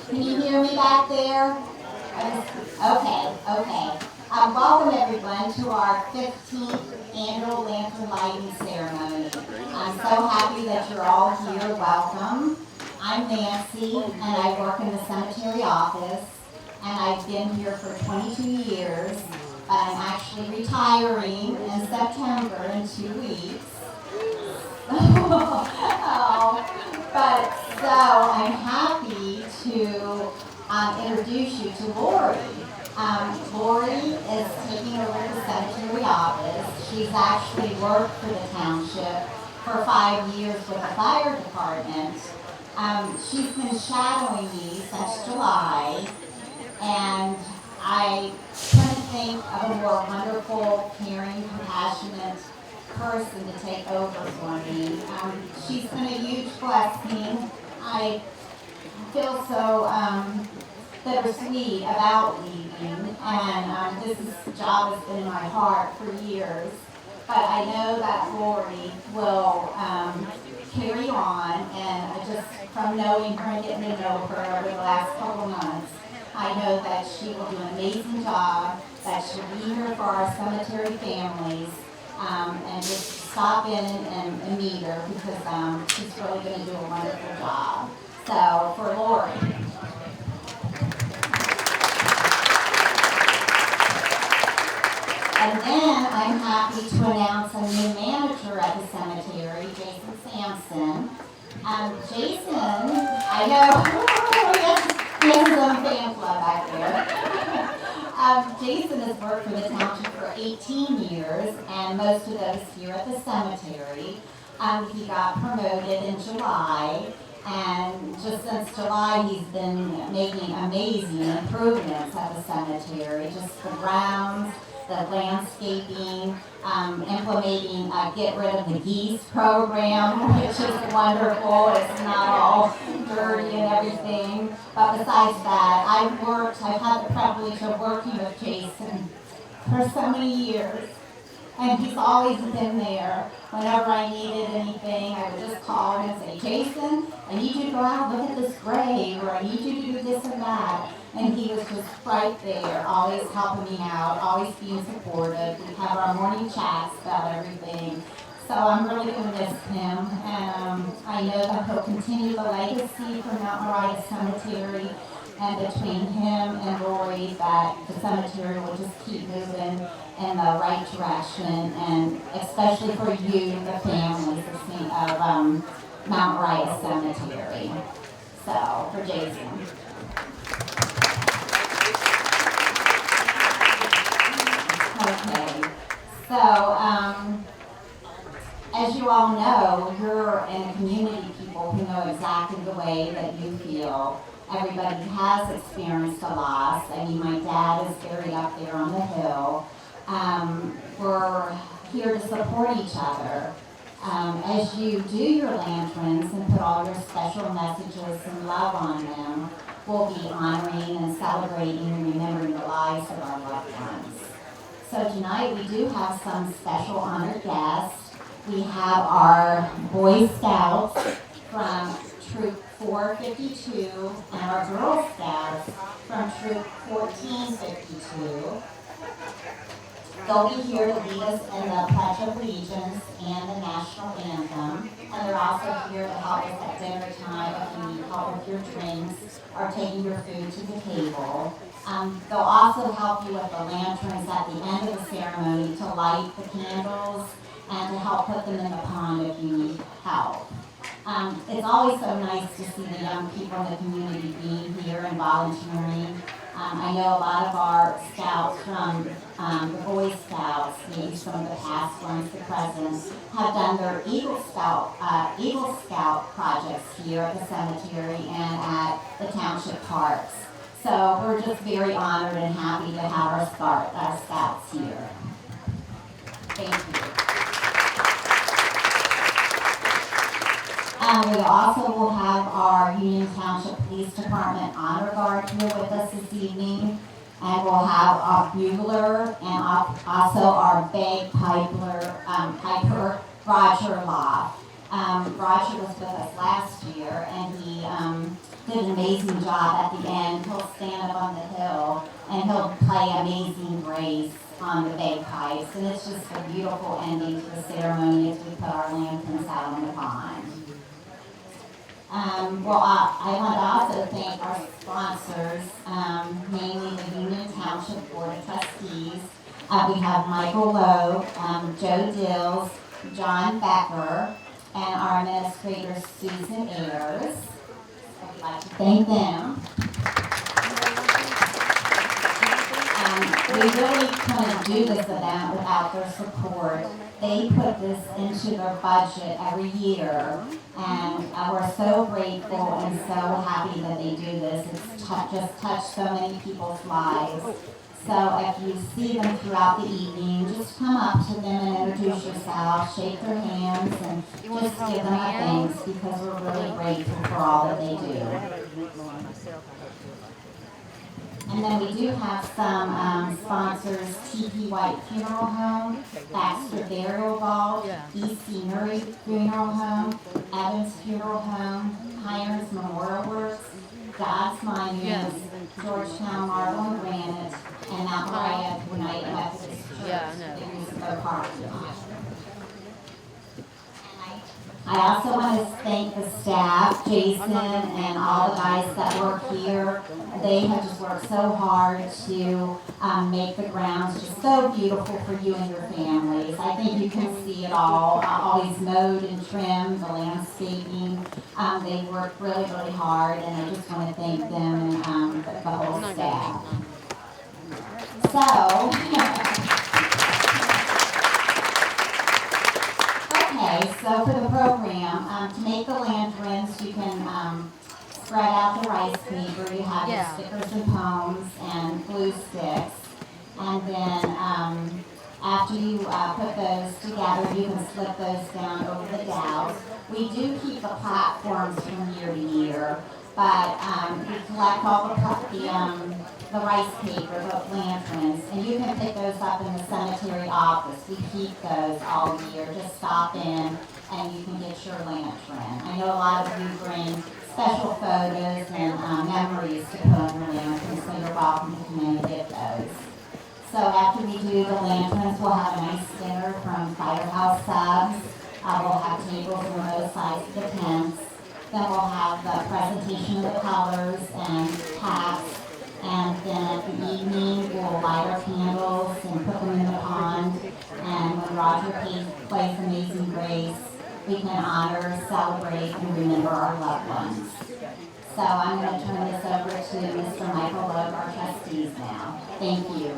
Can you hear me back there? Okay. Welcome everyone to our 15th annual lantern lighting ceremony. I'm so happy that you're all here. Welcome. I'm Nancy, and I work in the cemetery office, and I've been here for 22 years, but I'm actually retiring in September in 2 weeks. But so I'm happy to introduce you to Lori. Lori is taking over the cemetery office. She's actually worked for the township for 5 years with the fire department. She's been shadowing me since July, and I couldn't think of a more wonderful, caring, compassionate person to take over for me. She's been a huge blessing. I feel so bittersweet about leaving, and this job has been in my heart for years. But I know that Lori will carry on, and just from knowing her and getting to know her over the last couple months, I know that she will do an amazing job, that she'll be here for our cemetery families, and just stop in and meet her because she's really going to do a wonderful job. So, for Lori. And then I'm happy to announce a new manager at the cemetery, Jason Sampson. Jason, I know, he has his own fan club back there. Jason has worked for the township for 18 years, and most of those here at the cemetery. He got promoted in July, and just since July he's been making amazing improvements at the cemetery, just the grounds, the landscaping, implementing Get Rid of the Geese program, which is wonderful. It's not all dirty and everything. But besides that, I've had the privilege of working with Jason for so many years. And he's always been there. Whenever I needed anything, I would just call him and say, Jason, I need you to go out and look at this grave, or I need you to do this and that. And he was just right there, always helping me out, always being supportive. We have our morning chats about everything. So I'm really going to miss him. And I know that he'll continue the legacy from Mount Moriah Cemetery. And between him and Lori, that the cemetery will just keep moving in the right direction, and especially for you, the families of Mount Moriah Cemetery. So, for Jason. Okay, so as you all know, you're in a community, people who know exactly the way that you feel. Everybody has experienced a loss. I mean, my dad is buried up there on the hill. We're here to support each other. As you do your lanterns and put all your special messages and love on them, we'll be honoring and celebrating and remembering the lives of our loved ones. So tonight we do have some special honored guests. We have our Boy Scouts from Troop 452 and our Girl Scouts from Troop 1452. They'll be here to lead us in the Pledge of Allegiance and the National Anthem. And they're also here to help us at dinner time if you need help with your drinks or taking your food to the table. They'll also help you with the lanterns at the end of the ceremony to light the candles and to help put them in the pond if you need help. It's always so nice to see the young people in the community being here and volunteering. I know a lot of our scouts from the Boy Scouts, maybe some of the past ones, the present, have done their Eagle Scout projects here at the cemetery and at the township parks. So we're just very honored and happy to have our scouts here. Thank you. We also will have our Union Township Police Department Honor Guard here with us this evening. And we'll have our bugler and also our bagpiper, Roger Law. Roger was with us last year, and he did an amazing job at the end. He'll stand up on the hill and he'll play Amazing Grace on the bagpipes. And it's just a beautiful ending to the ceremony as we put our lanterns out on the pond. I want to also thank our sponsors, mainly the Union Township Board of Trustees. We have Michael Lowe, Joe Dills, John Becker, and our administrator, Susan Ayers. I'd like to thank them. We really couldn't do this event without their support. They put this into their budget every year, and we're so grateful and so happy that they do this. It's just touched so many people's lives. So if you see them throughout the evening, just come up to them and introduce yourself, shake their hands, and just give them a thanks because we're really grateful for all that they do. And then we do have some sponsors: T.P. White Funeral Home, Baxter Burial Vault, E.C. Murray Funeral Home, Evans Funeral Home, Hires Memorial Works, God's Monuments, Georgetown Marble and Granite, and Mount Moriah United Methodist Church. They use their parking lot. I also want to thank the staff, Jason, and all the guys that work here. They have just worked so hard to make the grounds just so beautiful for you and your families. I think you can see it all, always mowed and trimmed, the landscaping. They worked really, really hard, and I just want to thank them and the whole staff. So for the program, to make the lanterns, you can spread out the rice paper. You have your stickers and poems and glue sticks. And then after you put those together, you can slip those down over the dowels. We do keep the platforms from year to year, but we collect all the rice paper, the lanterns, and you can pick those up in the cemetery office. We keep those all year. Just stop in and you can get your lantern. I know a lot of you bring special photos and memories to put on your lanterns, so you're welcome to come in and get those. So after we do the lanterns, we'll have a nice dinner from Firehouse Subs. We'll have tables on both sides of the tents. Then we'll have the presentation of the colors and hats. And then at the evening, we'll light our candles and put them in the pond. And when Roger plays Amazing Grace, we can honor, celebrate, and remember our loved ones. So I'm going to turn this over to Mr. Michael Loeb, our trustees now. Thank you.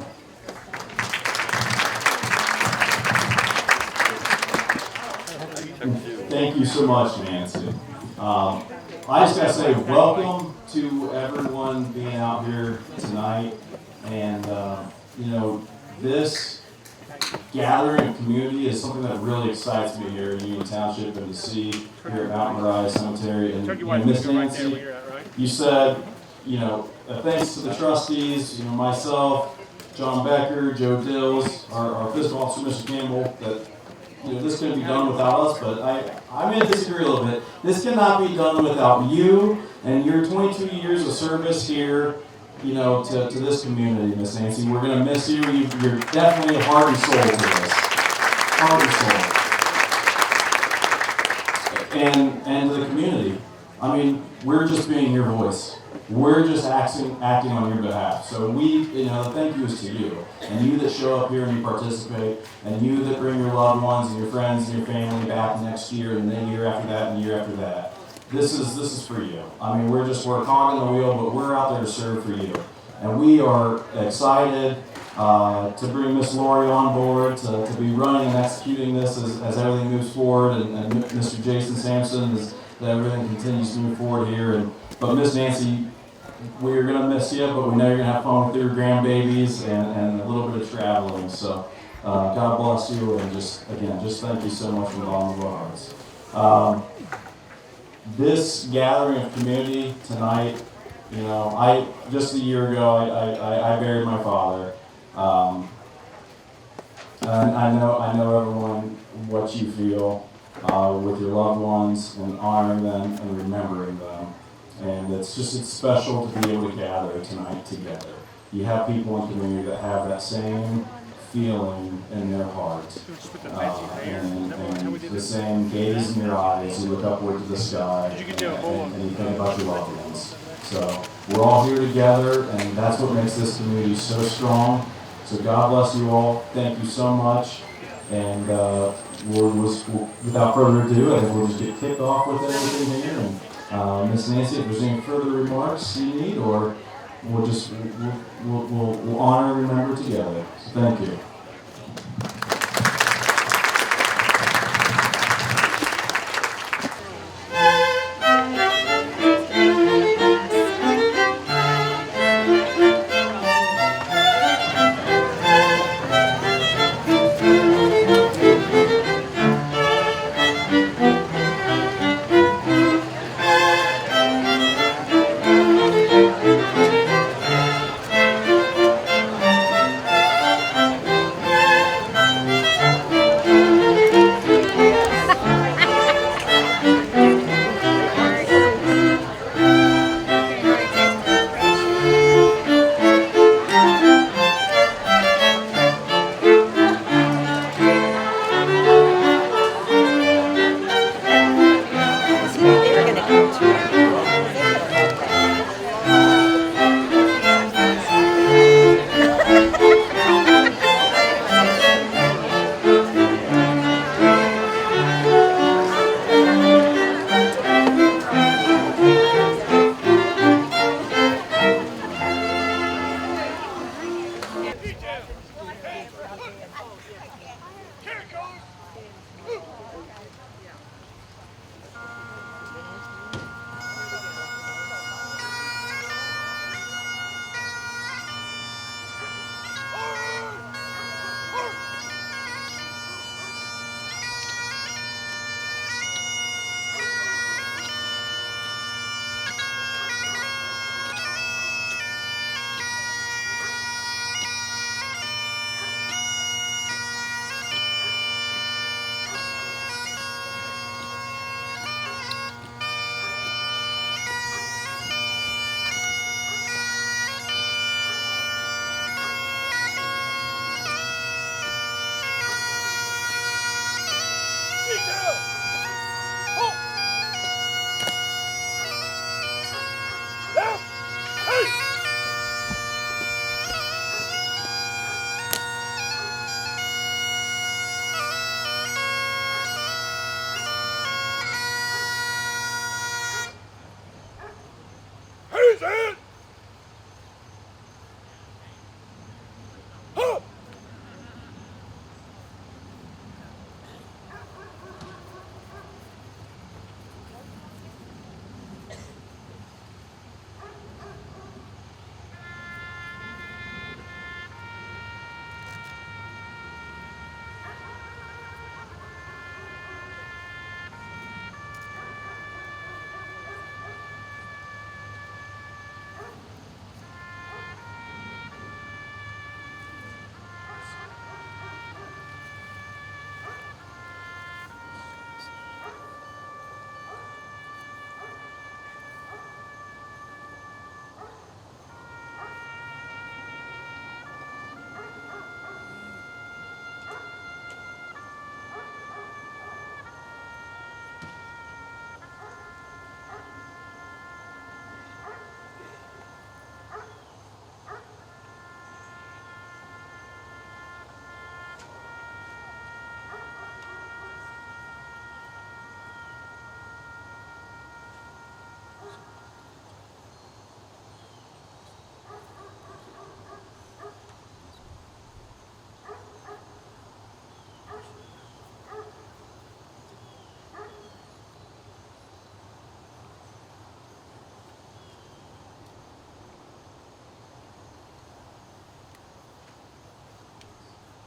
Thank you so much, Nancy. I just got to say welcome to everyone being out here tonight. And, this gathering of community is something that really excites me here in Union Township and to see here at Mount Moriah Cemetery. And Miss Nancy, you said, thanks to the trustees, myself, John Becker, Joe Dills, our fiscal officer, Mr. Campbell, that this couldn't be done without us, but I'm going to disagree a little bit. This cannot be done without you and your 22 years of service here, to this community, Miss Nancy. We're going to miss you. You're definitely a heart and soul to this. Heart and soul. And to the community. I mean, we're just being your voice. We're just acting on your behalf. So the thank you is to you. And you that show up here and you participate, and you that bring your loved ones and your friends and your family back next year, and then year after that, and year after that. This is for you. I mean, we're cog in the wheel, but we're out there to serve for you. And we are excited to bring Miss Lori on board, to be running and executing this as everything moves forward, and Mr. Jason Sampson, as everything continues to move forward here. But Miss Nancy, we're going to miss you, but we know you're going to have fun with your grandbabies and a little bit of traveling. So God bless you, and just thank you so much from the bottom of our hearts. This gathering of community tonight, just a year ago, I buried my father. And I know everyone what you feel with your loved ones and honoring them and remembering them. And it's special to be able to gather tonight together. You have people in the community that have that same feeling in their heart, and the same gaze in your eyes. You look upward to the sky, and you think about your loved ones. So we're all here together, and that's what makes this community so strong. So God bless you all. Thank you so much. And without further ado, I think we'll just get kicked off with everything here. And Miss Nancy, if there's any further remarks you need, or we'll honor and remember together. So thank you.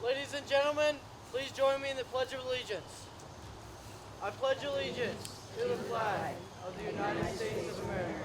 Ladies and gentlemen, please join me in the Pledge of Allegiance. I pledge allegiance to the flag of the United States of America